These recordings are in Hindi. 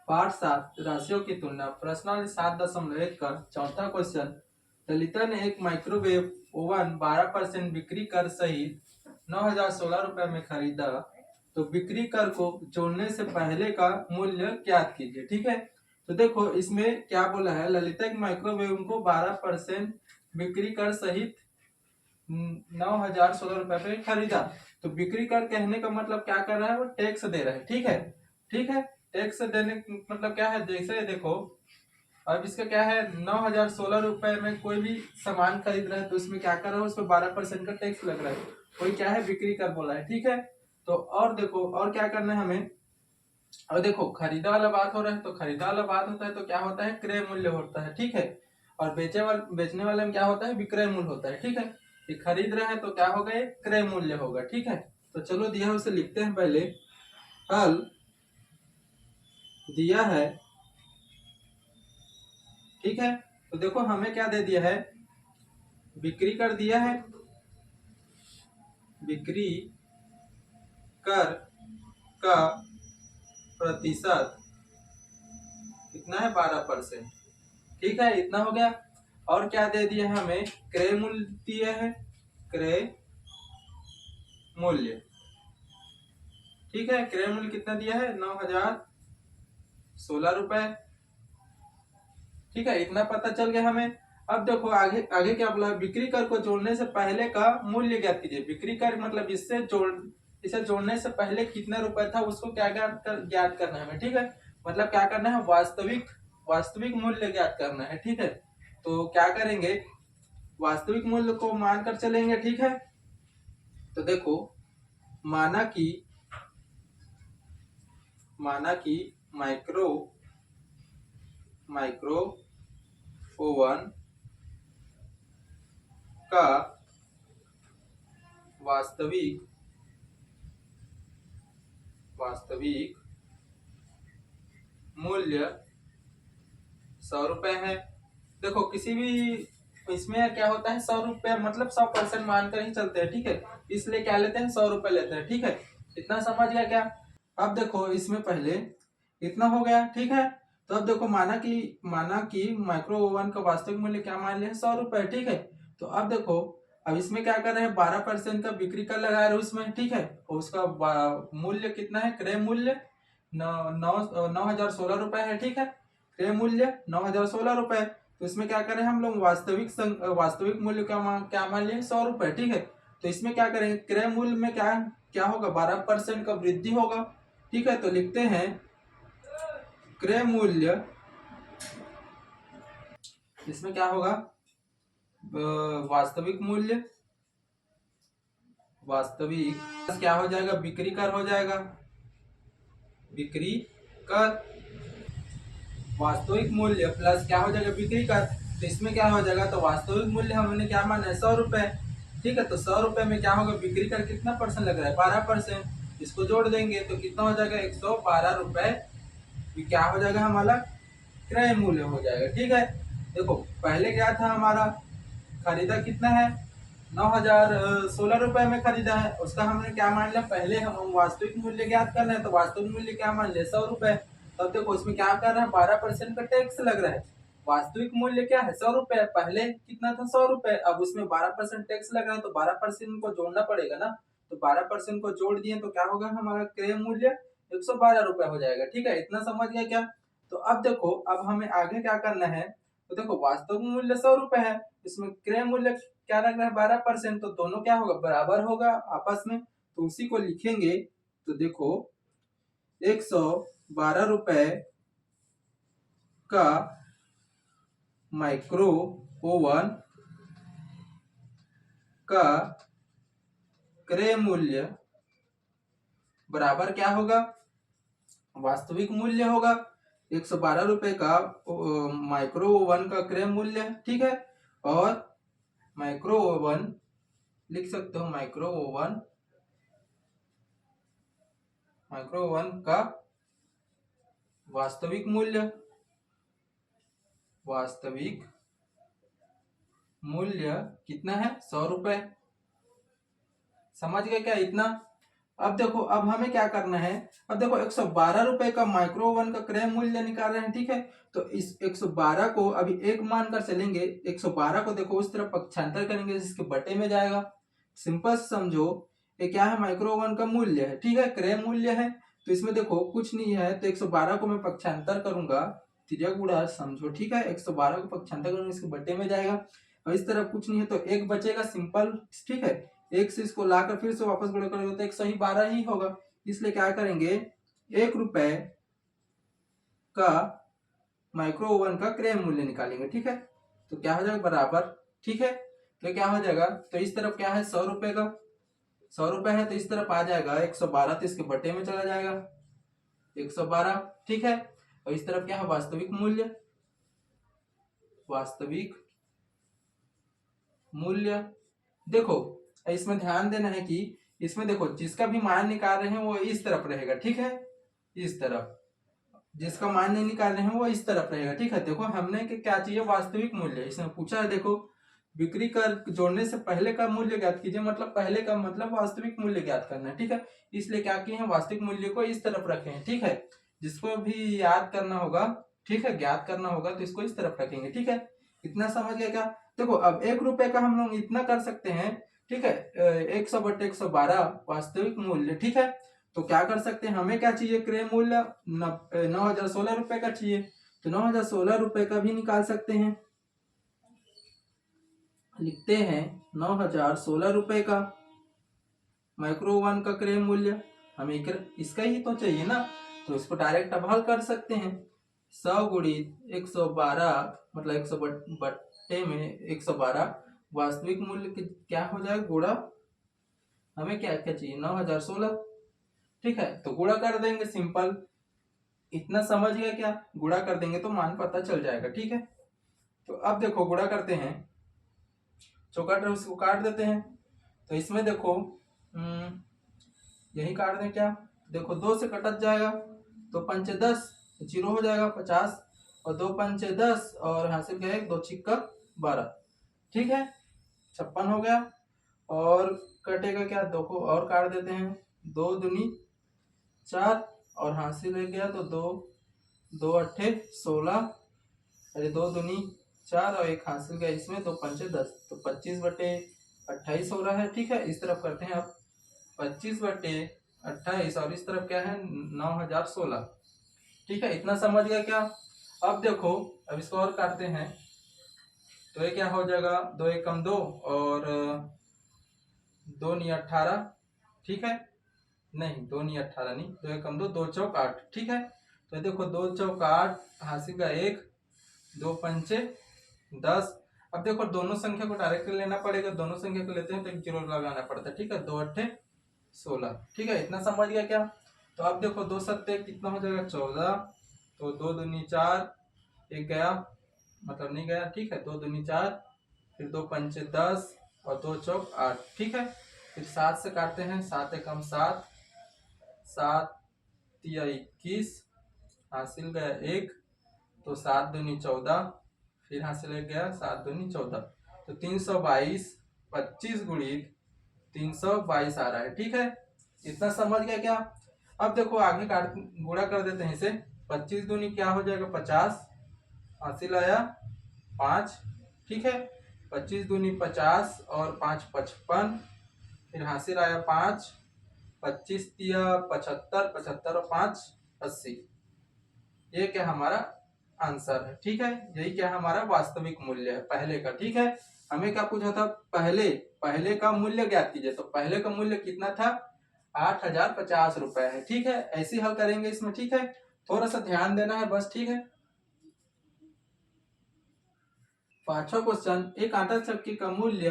पाठ 7 राशियों की तुलना प्रश्नावली 7.1 का चौथा क्वेश्चन। ललिता ने एक माइक्रोवेव ओवन 12% बिक्री कर सहित 9,016 रुपए में खरीदा, तो बिक्री कर को जोड़ने से पहले का मूल्य ज्ञात कीजिए। ठीक है, तो देखो इसमें क्या बोला है, ललिता एक माइक्रोवेव को 12% बिक्री कर सहित 9,016 रुपए पे खरीदा। तो बिक्री कर कहने का मतलब क्या कर रहा है, वो टैक्स दे रहा है। ठीक है, ठीक है, टैक्स देने मतलब क्या है, जैसे देखो अब इसका क्या है, 9,016 रुपए में कोई भी सामान खरीद रहा है तो उसमें क्या कर रहा है, उस पर 12% का टैक्स लग रहा है, कोई क्या है बिक्री कर बोला है। ठीक है, तो और देखो और क्या करना है हमें। और देखो खरीदा वाला बात हो रहा है, तो खरीदा वाला बात होता है तो क्या होता है, क्रय मूल्य होता है। ठीक है, और बेचने वाले में क्या होता है, विक्रय मूल्य होता है। ठीक है, ये खरीद रहे हैं तो क्या होगा, ये क्रय मूल्य होगा। ठीक है, तो चलो दिया है उसे लिखते हैं पहले। हल दिया है, ठीक है, तो देखो हमें क्या दे दिया है, बिक्री कर दिया है, बिक्री कर का प्रतिशत कितना है, 12%। ठीक है, इतना हो गया। और क्या दे दिया है हमें, क्रय मूल्य दिया है, क्रय मूल्य। ठीक है, क्रय मूल्य कितना दिया है, 9,016 रुपए। ठीक है, इतना पता चल गया हमें। अब देखो आगे आगे क्या बोला, बिक्री कर को जोड़ने से पहले का मूल्य ज्ञात कीजिए। बिक्री कर मतलब इसे जोड़ने से पहले कितना रुपए था उसको क्या ज्ञात करना है हमें। ठीक है, मतलब क्या करना है, वास्तविक मूल्य ज्ञात करना है। ठीक है, तो क्या करेंगे, वास्तविक मूल्य को मानकर चलेंगे। ठीक है, तो देखो माना कि माइक्रो ओवन का वास्तविक मूल्य 100 रुपए है। देखो किसी भी इसमें क्या होता है, 100 रुपए मतलब 100% मानकर ही चलते हैं। ठीक है, इसलिए क्या लेते हैं, 100 रुपए लेते हैं। ठीक है, इतना समझ गया क्या। अब देखो इसमें पहले इतना हो गया। ठीक है, तो अब देखो माना कि माइक्रो ओवन का वास्तविक मूल्य क्या मान लिया, 100 रुपए। ठीक है, तो अब देखो अब इसमें क्या कर रहे हैं, 12% का बिक्री कर लगा रहे हैं उसमें। ठीक है, और उसका मूल्य कितना है, क्रय मूल्य 9,016 रुपए है। ठीक है, क्रय मूल्य 9,016 रुपए। तो इसमें क्या करें हम लोग, वास्तविक मूल्य क्या मान लिए, 100 रुपए। ठीक है, तो इसमें क्या करेंगे, क्रय मूल्य में क्या क्या होगा, 12% का वृद्धि होगा। ठीक है, तो लिखते हैं क्रय मूल्य, इसमें क्या होगा, वास्तविक मूल्य, वास्तविक क्या हो जाएगा, बिक्री कर हो जाएगा, बिक्री कर वास्तविक मूल्य प्लस क्या हो जाएगा, बिक्री कर। तो इसमें क्या हो जाएगा, तो वास्तविक मूल्य हमने क्या माना है, 100 रुपए। ठीक है, तो 100 रुपए में क्या होगा, बिक्री कर कितना परसेंट लग रहा है, 12%। इसको जोड़ देंगे तो कितना हो जाएगा, 112 रुपए क्या हो जाएगा हमारा, क्रय मूल्य हो जाएगा। ठीक है, देखो पहले क्या था हमारा, खरीदा कितना है, 9,016 रुपए में खरीदा है, उसका हमने क्या मान लिया, पहले हम वास्तविक मूल्य ज्ञात कर रहे हैं तो वास्तविक मूल्य क्या मान लिया, 100 रुपए। तब देखो उसमें क्या कर रहा है, 12% का टैक्स लग रहा है। वास्तविक मूल्य क्या है, 100 रुपए, पहले कितना था, 100 रुपए, अब उसमें 12% टैक्स लग रहा है तो 12% को जोड़ना पड़ेगा ना। तो 12% को जोड़ दिए तो क्या होगा, हमारा क्रय मूल्य 112 रुपए हो जाएगा। ठीक है, इतना समझ गया क्या। तो अब देखो अब हमें आगे क्या करना है, तो देखो वास्तविक मूल्य 100 रुपए है, इसमें क्रय मूल्य क्या रख रहा है, 12%, तो दोनों क्या होगा, बराबर होगा आपस में, तो उसी को लिखेंगे। तो देखो 112 रुपए का माइक्रो ओवन का क्रय मूल्य बराबर क्या होगा, वास्तविक मूल्य होगा। 112 रुपए का माइक्रो ओवन का क्रय मूल्य है। ठीक है, और माइक्रो ओवन लिख सकते हो, माइक्रो ओवन का वास्तविक मूल्य, वास्तविक मूल्य कितना है, 100 रुपए। समझ गए क्या इतना। अब देखो, अब हमें क्या करना है। अब देखो 112 रुपए का माइक्रो ओवन का क्रय मूल्य निकाल रहे हैं, ठीक है। तो इस 112 को अभी एक मानकर चलेंगे। 112 को देखो उस तरफ पक्षांतर करेंगे जिसके बटे में जाएगा। सिंपल समझो, ये क्या है, माइक्रो ओवन का मूल्य है, ठीक है, क्रय मूल्य है। तो इसमें देखो कुछ नहीं है, तो 112 को मैं पक्षांतर करूंगा, तिर्यक गुणा समझो, ठीक है। 112 को पक्षांतर करूंगा, इसके बटे में जाएगा। और इस तरफ कुछ नहीं है तो एक बचेगा, सिंपल, ठीक है। एक से इसको लाकर फिर से वापस गुणा करेंगे तो 112 ही होगा। इसलिए क्या करेंगे, 1 रुपए का माइक्रो ओवन का क्रय मूल्य निकालेंगे, ठीक है। तो क्या हो जाएगा बराबर, ठीक है। तो क्या हो जाएगा, तो इस तरफ क्या है 100 रुपए का, 100 रुपए है तो इस तरफ आ जाएगा 112, तो इसके बटे में चला जाएगा 112, ठीक है। और इस तरफ क्या है वास्तविक मूल्य, वास्तविक मूल्य। देखो इसमें ध्यान देना है कि इसमें देखो जिसका भी मान निकाल रहे हैं वो इस तरफ रहेगा, ठीक है, इस तरफ। जिसका मान नहीं निकाल रहे हैं वो इस तरफ रहेगा, ठीक है। देखो हमने कि क्या चाहिए, वास्तविक मूल्य। इसमें पूछा है, देखो बिक्री कर जोड़ने से पहले का मूल्य ज्ञात कीजिए, मतलब पहले का मतलब वास्तविक मूल्य ज्ञात करना है, ठीक है। इसलिए क्या किए हैं, वास्तविक मूल्य को इस तरफ रखे हैं, ठीक है। जिसको भी याद करना होगा, ठीक है, ज्ञात करना होगा तो इसको इस तरफ रखेंगे, ठीक है। इतना समझ गया क्या। देखो अब 1 रुपए का हम लोग इतना कर सकते हैं, ठीक है। 100/112 वास्तविक मूल्य, ठीक है। तो क्या कर सकते हैं, हमें क्या चाहिए, क्रय मूल्य 9,016 रुपए का चाहिए। तो 9,016 रुपए का भी निकाल सकते हैं। लिखते हैं 9,016 रुपए का माइक्रो ओवन का क्रय मूल्य। हमें इसका ही तो चाहिए ना, तो इसको डायरेक्ट अब हल कर सकते हैं। 100 गुणित 112 मतलब 100 बट्टे में 112 वास्तविक मूल्य क्या हो जाएगा, गुणा हमें क्या क्या चाहिए, 9,016, ठीक है। तो गुणा कर देंगे, सिंपल। इतना समझ गया क्या, गुणा कर देंगे तो मान पता चल जाएगा, ठीक है। तो अब देखो गुणा करते हैं, चौकाट उसको काट देते हैं। तो इसमें देखो यही काट दें क्या, देखो 2 से कटत जाएगा, तो 5 10 जीरो हो जाएगा 50, और 2 5 10 और हासिल क्या है 2 छिक्का 12, ठीक है, 56 हो गया। और कटेगा क्या, 2 को और काट देते हैं, 2 दूनी 4 और हासिल हो गया तो 2 2 अट्ठे 16, अरे 2 दूनी 4 और 1 हासिल गया, इसमें 2 पंचे 10, तो 25/28 हो रहा है, ठीक है। इस तरफ करते हैं अब 25/28 और इस तरफ क्या है 9,016, ठीक है। इतना समझ गया क्या। अब देखो अब इसको और काटते हैं, तो ये क्या हो जाएगा, 2 एकम 2 और 2 नी 18, ठीक है, नहीं 2 नी 18 नहीं, 2 एकम 2 2 चौक 8, ठीक है। तो देखो 2 चौक 8 हासिल का 1, 2 पंचे 10। अब देखो दोनों संख्या को डायरेक्ट लेना पड़ेगा, दोनों संख्या को लेते हैं तो एक जीरो लगाना पड़ता है, ठीक है। 2 अट्ठे 16, ठीक है। इतना समझ गया क्या। तो अब देखो 2 सत्ते कितना हो जाएगा 14, तो 2 दूनी 4, एक गया मतलब नहीं गया, ठीक है। 2 दूनी 4, फिर 2 पंचे 10 और 2 चौक 8, ठीक है। फिर 7 से काटते हैं, 7 एकम 7, 7 तिया 21, हासिल गया 1, तो 7 दूनी 14, फिर हासिल गया 7 दूनी 14, तो 322, 25 गुणित 322 आ रहा है, ठीक है। इतना समझ गया क्या। अब देखो आगे काट गुणा कर देते हैं इसे, 25 दूनी क्या हो जाएगा 50, हासिल आया 5, ठीक है। 25 दूनी 50 और 5 55, फिर हासिल आया 5, 25 तिया 75, 75 और 5 80। ये क्या हमारा आंसर है, ठीक है। यही क्या हमारा वास्तविक मूल्य है पहले का, ठीक है। हमें क्या पूछा था, पहले का मूल्य ज्ञात कीजिए, तो पहले का मूल्य कितना था 8,050 रुपए है, ठीक है। ऐसे हल करेंगे इसमें, ठीक है। थोड़ा सा ध्यान देना है बस, ठीक है। 5वां क्वेश्चन, एक आटा चक्की का मूल्य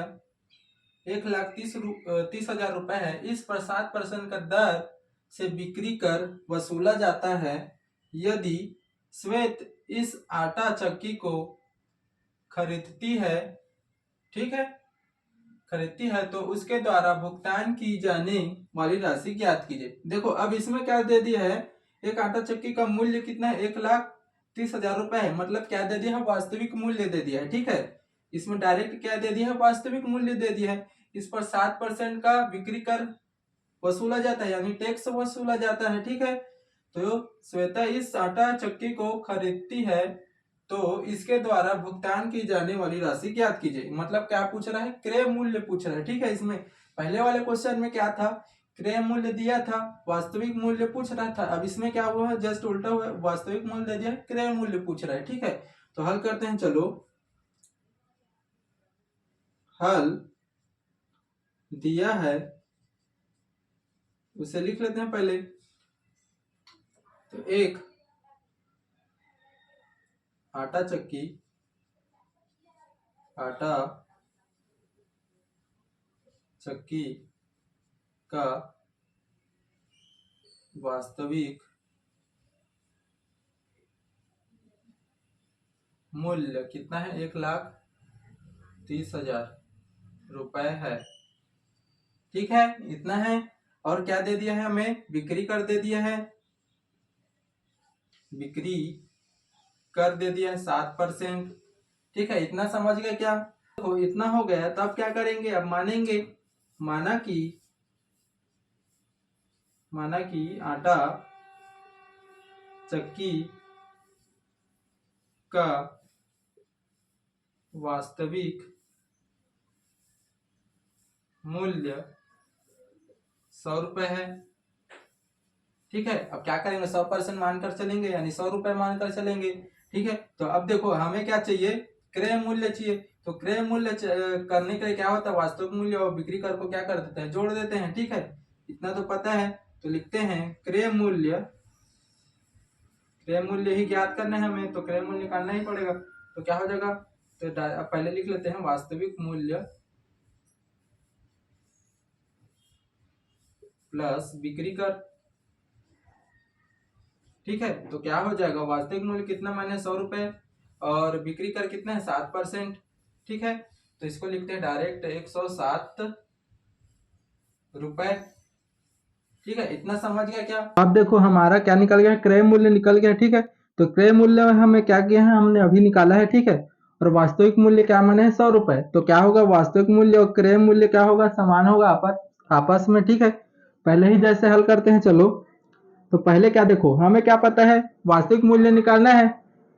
1,30,000 रुपए है, इस पर 7% का दर से बिक्री कर वसूला जाता है। यदि श्वेत इस आटा चक्की को खरीदती है, ठीक है, खरीदती है तो उसके द्वारा भुगतान की जाने वाली राशि ज्ञात कीजिए। देखो अब इसमें क्या दे दिया है, एक आटा चक्की का मूल्य कितना है 1,30,000 रुपए है, मतलब क्या दे दिया है, वास्तविक मूल्य दे दिया है, ठीक है। इसमें डायरेक्ट क्या दे दिया है, वास्तविक मूल्य दे दिया है। इस पर 7% का बिक्री कर वसूला जाता है, यानी टैक्स वसूला जाता है। ठीक है, तो श्वेता इस आटा चक्की को खरीदती है तो इसके द्वारा भुगतान की जाने वाली राशि ज्ञात कीजिए। मतलब क्या पूछ रहा है, क्रय मूल्य पूछ रहा है। ठीक है, इसमें पहले वाले क्वेश्चन में क्या था, क्रय मूल्य दिया था, वास्तविक मूल्य पूछ रहा था। अब इसमें क्या हुआ है, जस्ट उल्टा हुआ है, वास्तविक मूल्य दे दिया, क्रय मूल्य पूछ रहा है। ठीक है, तो हल करते हैं। चलो, हल दिया है उसे लिख लेते हैं पहले। तो एक आटा चक्की का वास्तविक मूल्य कितना है, 1,30,000 रुपए है। ठीक है, इतना है। और क्या दे दिया है हमें, बिक्री कर दे दिया है, बिक्री कर दे दिया है 7%। ठीक है, इतना समझ गए क्या, तो इतना हो गया। तो अब क्या करेंगे, अब मानेंगे, माना कि आटा चक्की का वास्तविक मूल्य 100 रुपए है। ठीक है, अब क्या करेंगे, 100% मानकर चलेंगे, यानी 100 रुपए मानकर चलेंगे। ठीक है, तो अब देखो हमें क्या चाहिए, क्रय मूल्य चाहिए। तो क्रय मूल्य करने के लिए क्या होता है, वास्तविक मूल्य और बिक्री कर को क्या कर देते हैं, जोड़ देते हैं। ठीक है, इतना तो पता है। तो लिखते हैं क्रय मूल्य ही ज्ञात करना है हमें, तो क्रय मूल्य निकालना ही पड़ेगा। तो क्या हो जाएगा, तो पहले लिख लेते हैं वास्तविक मूल्य प्लस बिक्री कर। ठीक है, तो क्या हो जाएगा, वास्तविक मूल्य कितना मैंने 100 रुपए और बिक्री कर कितना है 7%। ठीक है, तो इसको लिखते हैं डायरेक्ट 107 रुपए। ठीक है, इतना समझ गया क्या। अब देखो हमारा क्या निकल गया, क्रय मूल्य निकल गया। ठीक है, तो क्रय मूल्य हमें क्या किया है, हमने अभी निकाला है। ठीक है, और वास्तविक मूल्य क्या माने 100 रुपए। तो क्या होगा, वास्तविक मूल्य और क्रय मूल्य क्या होगा, समान होगा आपस में। ठीक है, पहले ही जैसे हल करते हैं। चलो, तो पहले क्या देखो, हमें क्या पता है, वास्तविक मूल्य निकालना है।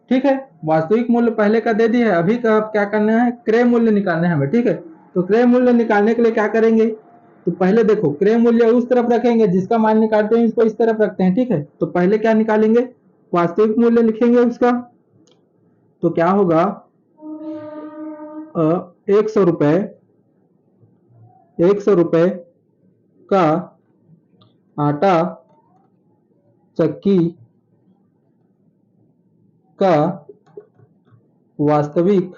ठीक है, वास्तविक मूल्य पहले का दे दिया है, अभी का क्या करना है, क्रय मूल्य निकालना है हमें। ठीक है, तो क्रय मूल्य निकालने के लिए क्या करेंगे, तो पहले देखो क्रय मूल्य उस तरफ रखेंगे, जिसका मान निकालते हैं इसको इस तरफ रखते हैं। ठीक है, तो पहले क्या निकालेंगे, वास्तविक मूल्य लिखेंगे उसका। तो क्या होगा, 100 रुपए, 100 रुपए का आटा चक्की का वास्तविक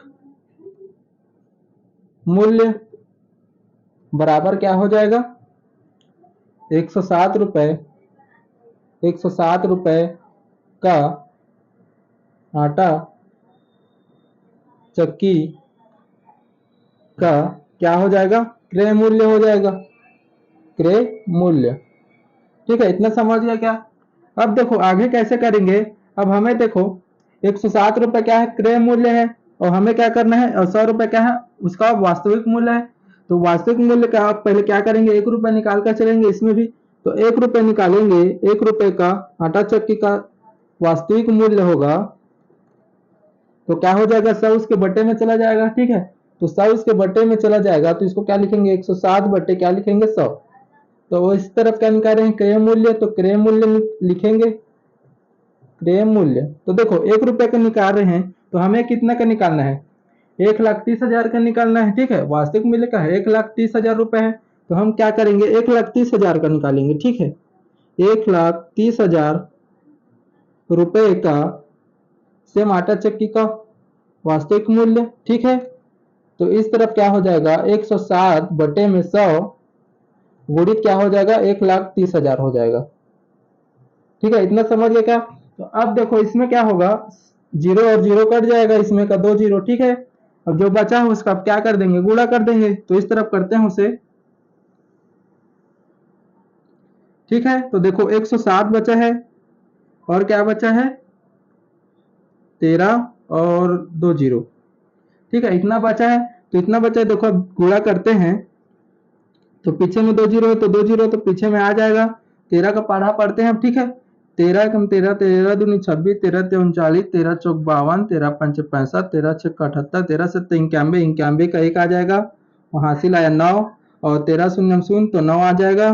मूल्य बराबर क्या हो जाएगा, 107 रुपए, 107 रुपए का आटा चक्की का क्या हो जाएगा, क्रय मूल्य हो जाएगा, क्रय मूल्य। ठीक है, इतना समझ गया क्या। अब देखो आगे कैसे करेंगे। अब हमें देखो 107 रुपए क्या है, क्रय मूल्य है, और हमें क्या करना है, और 100 रुपए क्या है, उसका वास्तविक मूल्य है। तो वास्तविक मूल्य का पहले क्या करेंगे, 1 रुपए निकाल कर चलेंगे इसमें भी। तो 1 रुपए निकालेंगे, 1 रुपए का आटा चक्की का वास्तविक मूल्य होगा, तो क्या हो जाएगा, 100 उसके बट्टे में चला जाएगा। ठीक है, तो 100 उसके बट्टे में चला जाएगा, तो इसको क्या लिखेंगे, 107 बट्टे क्या लिखेंगे, 100। तो वो इस तरफ क्या निकाल रहे हैं, क्रय मूल्य, तो क्रय मूल्य लिखेंगे, क्रय मूल्य। तो देखो 1 रुपए का निकाल रहे हैं, तो हमें कितना का निकालना है, 1,30,000 का निकालना है। ठीक है, वास्तविक मूल्य का है 1,30,000 रुपए है, तो हम क्या करेंगे, 1,30,000 का निकालेंगे। ठीक है, 1,30,000 रुपए का सेम आटा चक्की का वास्तविक मूल्य। ठीक है, तो इस तरफ क्या हो जाएगा, 107 बटे में 100 गुणित क्या हो जाएगा, 1,30,000 हो जाएगा। ठीक है, इतना समझ गए क्या। तो अब देखो इसमें क्या होगा, जीरो और जीरो कट जाएगा, इसमें का 2 जीरो। ठीक है, अब जो बचा है उसका क्या कर देंगे, गुणा कर देंगे। तो इस तरफ करते हैं उसे। ठीक है, तो देखो 107 बचा है, और क्या बचा है, 13 और 2 जीरो। ठीक है, इतना बचा है। तो इतना बचा है, देखो अब गुणा करते हैं। तो पीछे में 2 जीरो है तो 2 जीरो तो पीछे में आ जाएगा। 13 का पढ़ा पढ़ते हैं अब, ठीक है। 13 कम 13, 13 दूनी 26, 13 ते 39, 13 चौक 52, 13 पंच 65, 13 छक्का 78, 13 सत्ते 91, 91 का एक आ जाएगा और हासिल आया 9, और 13 शून्य शून्य तो 9 आ जाएगा,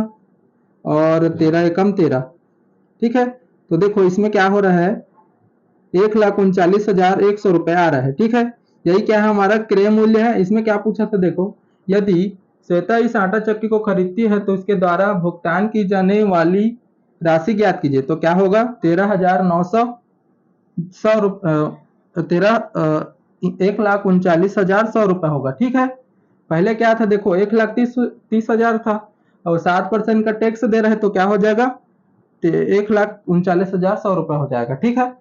और 13 एकम 13, ठीक है। तो देखो इसमें क्या हो रहा है, 1,39,100 रुपए आ रहा है, ठीक है। यही क्या है हमारा क्रय मूल्य है। इसमें क्या पूछा था देखो, यदि श्वेता इस आटा चक्की को खरीदती है तो इसके द्वारा भुगतान की जाने वाली राशि ज्ञात कीजिए। तो क्या होगा, 13,900 तेरह 1,39,100 रुपए होगा, ठीक है। पहले क्या था देखो, 1,30,30,000 था और 7% का टैक्स दे रहे तो क्या हो जाएगा, 1,39,100 रुपए हो जाएगा, ठीक है।